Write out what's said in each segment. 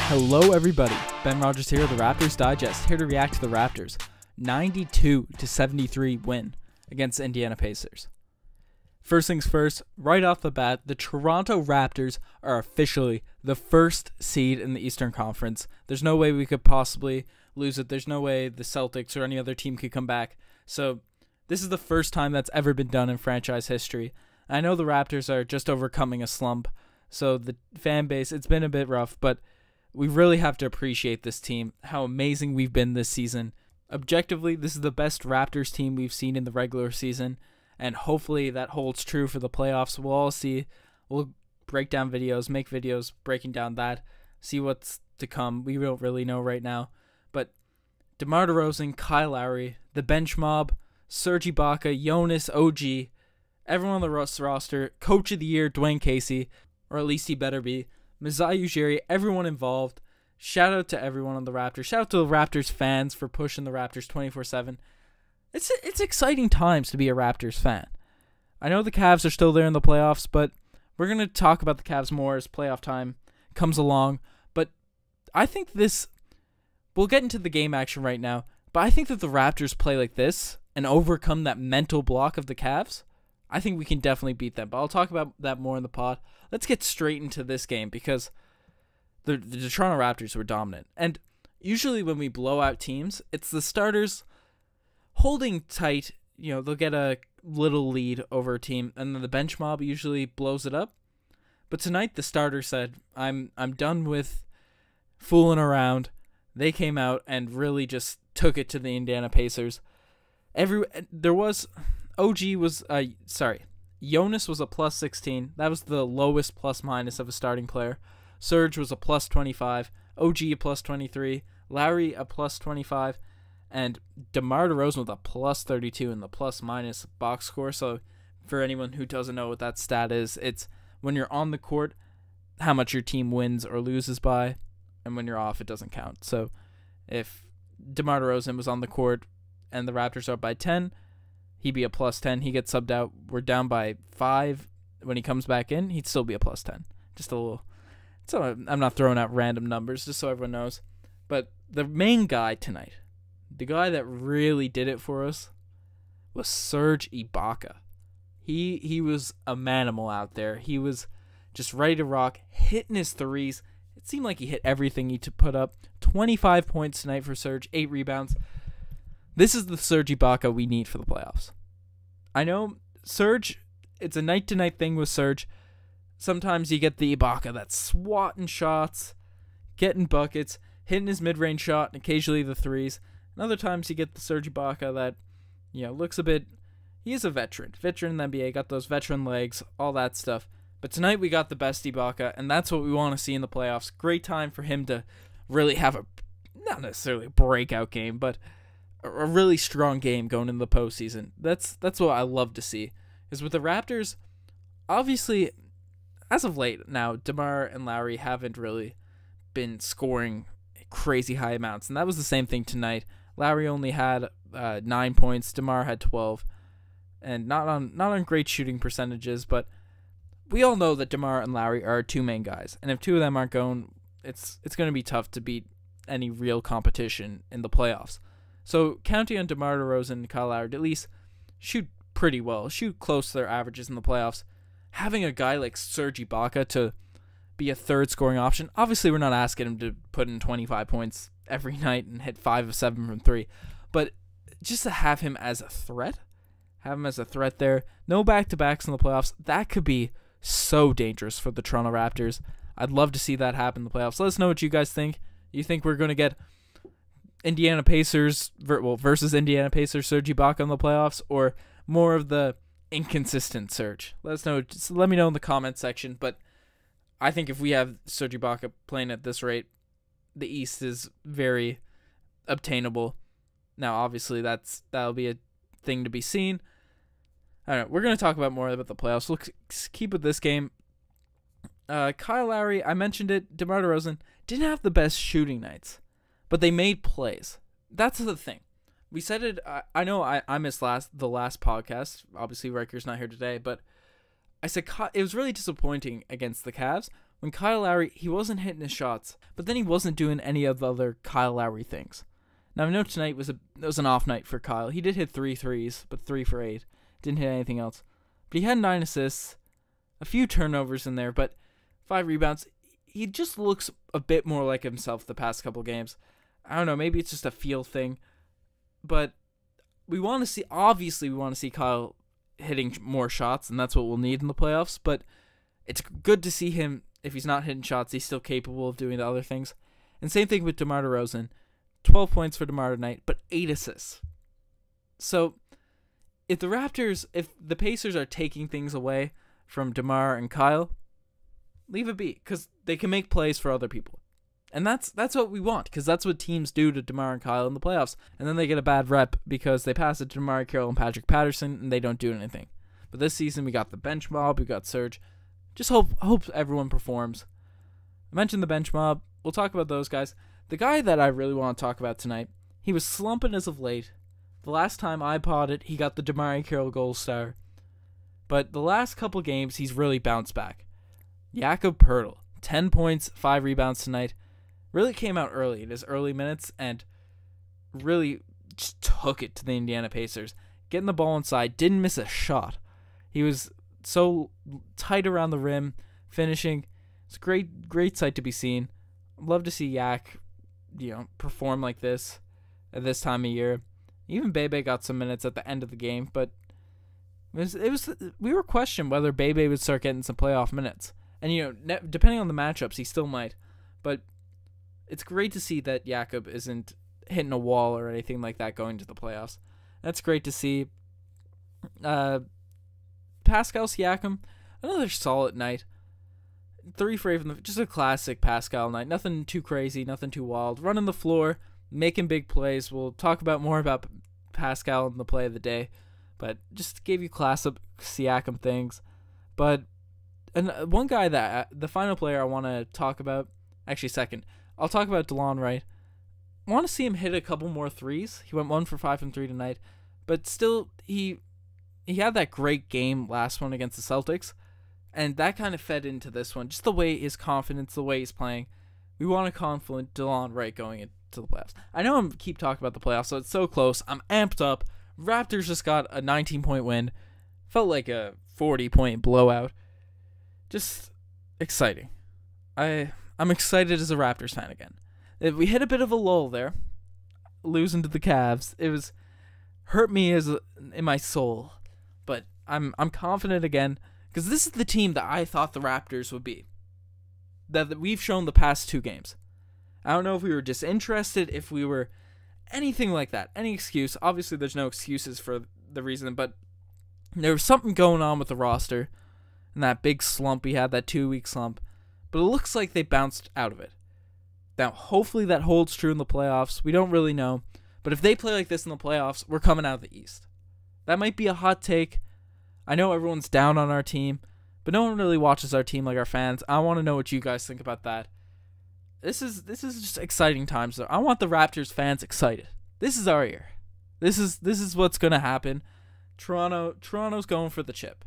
Hello everybody, Ben Rogers here, the Raptors Digest, here to react to the Raptors' 92-73 win against the Indiana Pacers. First things first, right off the bat, the Toronto Raptors are officially the first seed in the Eastern Conference. There's no way we could possibly lose it. There's no way the Celtics or any other team could come back. So this is the first time that's ever been done in franchise history. I know the Raptors are just overcoming a slump, so the fan base, it's been a bit rough, but we really have to appreciate this team, how amazing we've been this season. Objectively, this is the best Raptors team we've seen in the regular season, and hopefully that holds true for the playoffs. We'll all see. We'll break down videos, make videos breaking down that, see what's to come. We don't really know right now. But DeMar DeRozan, Kyle Lowry, the bench mob, Serge Ibaka, Jonas, OG, everyone on the roster, Coach of the Year, Dwayne Casey, or at least he better be, Masai Ujiri, everyone involved. Shout out to everyone on the Raptors. Shout out to the Raptors fans for pushing the Raptors 24/7. It's exciting times to be a Raptors fan. I know the Cavs are still there in the playoffs, but we're going to talk about the Cavs more as playoff time comes along. But I think we'll get into the game action right now, but I think that the Raptors play like this and overcome that mental block of the Cavs, I think we can definitely beat them. But I'll talk about that more in the pod. Let's get straight into this game because the Toronto Raptors were dominant. And usually when we blow out teams, it's the starters holding tight. You know, they'll get a little lead over a team, and then the bench mob usually blows it up. But tonight the starter said, I'm done with fooling around. They came out and really just took it to the Indiana Pacers. Jonas was a plus 16. That was the lowest plus minus of a starting player. Serge was a plus 25. OG a plus 23. Lowry a plus 25. And DeMar DeRozan with a plus 32 in the plus minus box score. So for anyone who doesn't know what that stat is, it's when you're on the court, how much your team wins or loses by. And when you're off, it doesn't count. So if DeMar DeRozan was on the court and the Raptors are up by 10, he'd be a plus 10. He gets subbed out. We're down by 5. When he comes back in, he'd still be a plus 10. Just a little. So I'm not throwing out random numbers, just so everyone knows. But the main guy tonight, the guy that really did it for us, was Serge Ibaka. He was a manimal out there. He was just ready to rock, hitting his threes. It seemed like he hit everything he put up. 25 points tonight for Serge, 8 rebounds. This is the Serge Ibaka we need for the playoffs. I know Serge, it's a night-to-night thing with Serge. Sometimes you get the Ibaka that's swatting shots, getting buckets, hitting his mid-range shot, and occasionally the threes. And other times you get the Serge Ibaka that, looks a bit, he is a veteran. Veteran in the NBA, got those veteran legs, all that stuff. But tonight we got the best Ibaka, and that's what we want to see in the playoffs. Great time for him to really have not necessarily a breakout game, but a really strong game going into the postseason. That's what I love to see. Is with the Raptors, obviously, as of late now, DeMar and Lowry haven't really been scoring crazy high amounts, and that was the same thing tonight. Lowry only had 9 points. DeMar had 12, and not on great shooting percentages. But we all know that DeMar and Lowry are our two main guys, and if two of them aren't going, it's going to be tough to beat any real competition in the playoffs. So counting on DeMar DeRozan and Kyle Lowry to at least shoot pretty well, shoot close to their averages in the playoffs. Having a guy like Serge Ibaka to be a third scoring option, obviously we're not asking him to put in 25 points every night and hit 5 of 7 from 3, but just to have him as a threat, there, no back-to-backs in the playoffs, that could be so dangerous for the Toronto Raptors. I'd love to see that happen in the playoffs. Let us know what you guys think. You think we're going to get Indiana Pacers versus Indiana Pacers Serge Ibaka in the playoffs, or more of the inconsistent Serge? Let us know. Just let me know in the comment section. But I think if we have Serge Ibaka playing at this rate, the East is very obtainable. Now, obviously, that'll be a thing to be seen. All right, we're going to talk more about the playoffs. Let's keep with this game. Kyle Lowry, I mentioned it. DeMar DeRozan didn't have the best shooting nights, but they made plays. That's the thing. We said it. I know I missed the last podcast. Obviously, Riker's not here today, but I said it was really disappointing against the Cavs when Kyle Lowry, he wasn't hitting his shots, but then he wasn't doing any of the other Kyle Lowry things. Now, I know tonight was an off night for Kyle. He did hit 3 threes, but 3 for 8. Didn't hit anything else. But he had 9 assists, a few turnovers in there, but 5 rebounds. He just looks a bit more like himself the past couple games. I don't know, maybe it's just a feel thing, but obviously we want to see Kyle hitting more shots, and that's what we'll need in the playoffs, but it's good to see him, if he's not hitting shots, he's still capable of doing the other things. And same thing with DeMar DeRozan. 12 points for DeMar tonight, but 8 assists. So, if the Pacers are taking things away from DeMar and Kyle, leave it be, because they can make plays for other people. And that's what we want, because that's what teams do to DeMar and Kyle in the playoffs. And then they get a bad rep because they pass it to DeMar Carroll and Patrick Patterson, and they don't do anything. But this season, we got the bench mob, we got Serge. Just hope everyone performs. I mentioned the bench mob. We'll talk about those guys. The guy that I really want to talk about tonight, he was slumping as of late. The last time I potted, he got the DeMar Carroll Gold Star. But the last couple games, he's really bounced back. Jakob Poeltl, 10 points, 5 rebounds tonight. Really came out early in his early minutes and really just took it to the Indiana Pacers. Getting the ball inside, didn't miss a shot. He was so tight around the rim, finishing. It's a great sight to be seen. I'd love to see Yak, perform like this at this time of year. Even Bebe got some minutes at the end of the game, but we were questioning whether Bebe would start getting some playoff minutes. And depending on the matchups, he still might. But it's great to see that Jakob isn't hitting a wall or anything like that going to the playoffs. That's great to see. Pascal Siakam, another solid night. 3 for 8 from just a classic Pascal night. Nothing too crazy, nothing too wild. Running the floor, making big plays. We'll talk more about Pascal in the play of the day, but just gave you classic Siakam things. But one guy the final player I want to talk about, actually second, I'll talk about DeLon Wright. I want to see him hit a couple more threes. He went 1 for 5 from 3 tonight, but still he had that great game last one against the Celtics. And that kind of fed into this one. Just the way his confidence, the way he's playing. We want a confident DeLon Wright going into the playoffs. I know I keep talking about the playoffs, so it's so close. I'm amped up. Raptors just got a 19-point win. Felt like a 40-point blowout. Just exciting. I'm excited as a Raptors fan again. We hit a bit of a lull there, losing to the Cavs. It was hurt me in my soul. But I'm confident again. Because this is the team that I thought the Raptors would be. That we've shown the past 2 games. I don't know if we were disinterested, if we were anything like that. Any excuse. Obviously, there's no excuses for the reason, but there was something going on with the roster. And that big slump we had, that 2-week slump. But it looks like they bounced out of it. Now, hopefully that holds true in the playoffs. We don't really know. But if they play like this in the playoffs, we're coming out of the East. That might be a hot take. I know everyone's down on our team, but no one really watches our team like our fans. I want to know what you guys think about that. This is just exciting times. I want the Raptors fans excited. This is our year. This is what's gonna happen. Toronto's going for the chip.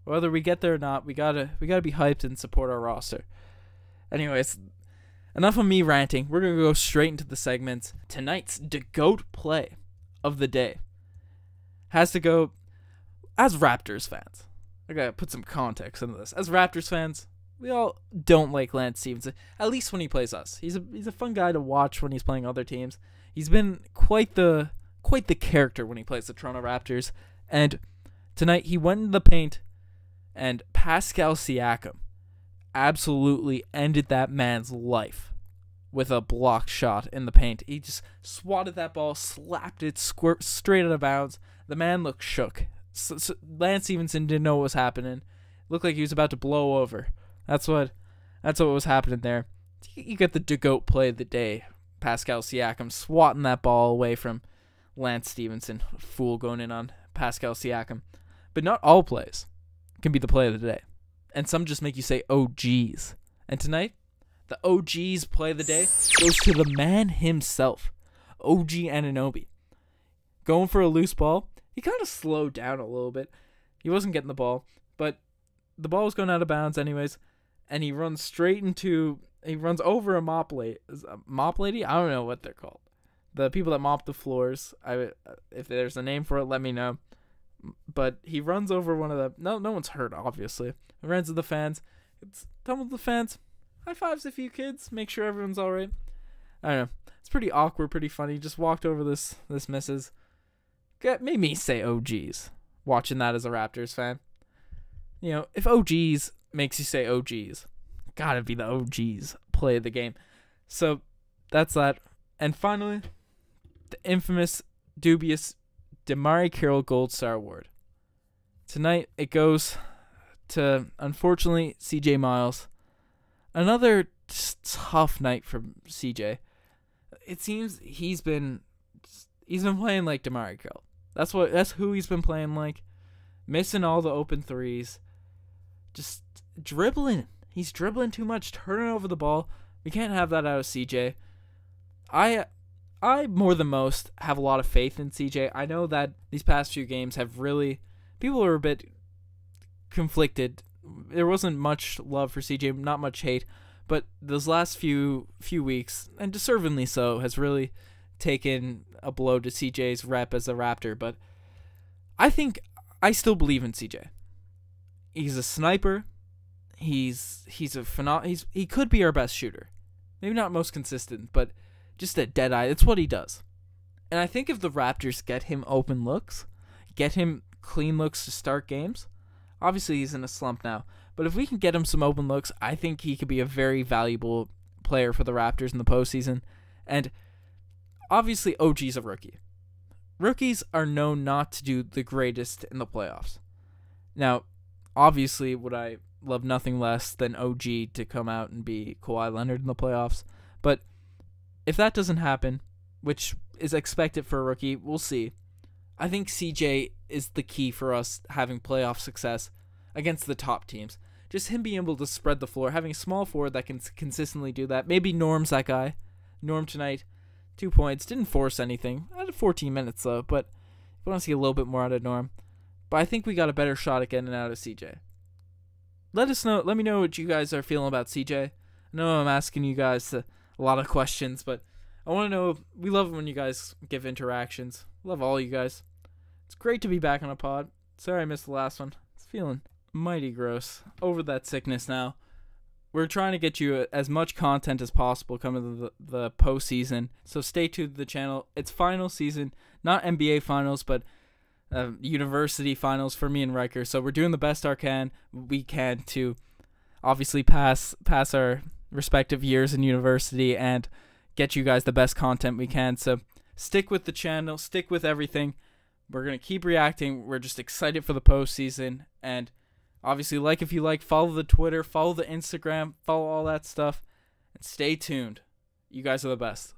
Whether we get there or not, we gotta be hyped and support our roster. Anyways, enough of me ranting. We're gonna go straight into the segments. Tonight's GOAT play of the day has to go. As Raptors fans, I gotta put some context into this. As Raptors fans, we all don't like Lance Stephenson, at least when he plays us. He's a fun guy to watch when he's playing other teams. He's been quite the character when he plays the Toronto Raptors. And tonight he went in the paint, and Pascal Siakam absolutely ended that man's life with a blocked shot in the paint. He just swatted that ball, slapped it straight out of bounds. The man looked shook. So Lance Stephenson didn't know what was happening. Looked like he was about to blow over. That's what was happening there. You get the GOAT play of the day. Pascal Siakam swatting that ball away from Lance Stephenson. Fool going in on Pascal Siakam. But not all plays can be the play of the day. And some just make you say, oh, geez. And tonight, the OG's play of the day goes to the man himself, OG Anunoby. Going for a loose ball. He kind of slowed down a little bit. He wasn't getting the ball, but the ball was going out of bounds anyways. and he runs over a mop lady. Mop lady? I don't know what they're called. The people that mop the floors. If there's a name for it, let me know. But he runs over one of the... No one's hurt, obviously. He runs to the fans. It's done with the fans. High fives a few kids. Make sure everyone's all right. I don't know. It's pretty awkward, pretty funny. Just walked over this missus. Made me say OGs. Watching that as a Raptors fan. You know, if OGs makes you say OGs, gotta be the OGs play of the game. So, that's that. And finally, the infamous, dubious Damari Carroll Gold Star Award. Tonight, it goes to, unfortunately, CJ Miles. Another tough night for CJ. It seems he's been playing like Damari Carroll. That's who he's been playing like. Missing all the open threes. Just dribbling. He's dribbling too much, turning over the ball. We can't have that out of CJ. I more than most have a lot of faith in CJ. I know that these past few games have really... People are a bit conflicted. There wasn't much love for CJ, not much hate. But those last few weeks, and deservedly so, has really taken a blow to CJ's rep as a Raptor. But I still believe in CJ. He's a sniper. He could be our best shooter. Maybe not most consistent, but just a dead eye. It's what he does. And I think if the Raptors get him open looks, get him clean looks to start games, obviously he's in a slump now, but if we can get him some open looks, I think he could be a very valuable player for the Raptors in the postseason. And obviously OG's a rookie. Rookies are known not to do the greatest in the playoffs. Now, obviously, would I love nothing less than OG to come out and be Kawhi Leonard in the playoffs, but if that doesn't happen, which is expected for a rookie, we'll see. I think CJ is the key for us having playoff success against the top teams. Just him being able to spread the floor, having a small forward that can consistently do that. Maybe Norm's that guy. Norm tonight, 2 points, didn't force anything. Out of 14 minutes though, but I want to see a little bit more out of Norm. But I think we got a better shot at getting out of CJ. Let me know what you guys are feeling about CJ. I know I'm asking you guys a lot of questions, but I want to know. We love it when you guys give interactions. Love all you guys. It's great to be back on a pod. Sorry I missed the last one. It's feeling mighty gross. Over that sickness now. We're trying to get you as much content as possible coming to the postseason. So stay tuned to the channel. It's final season. Not NBA finals, but university finals for me and Riker. So we're doing the best we can to obviously pass our respective years in university and get you guys the best content we can. So stick with the channel, stick with everything. We're going to keep reacting. We're just excited for the postseason. And obviously, if you like, follow the Twitter, follow the Instagram, follow all that stuff, and stay tuned. You guys are the best.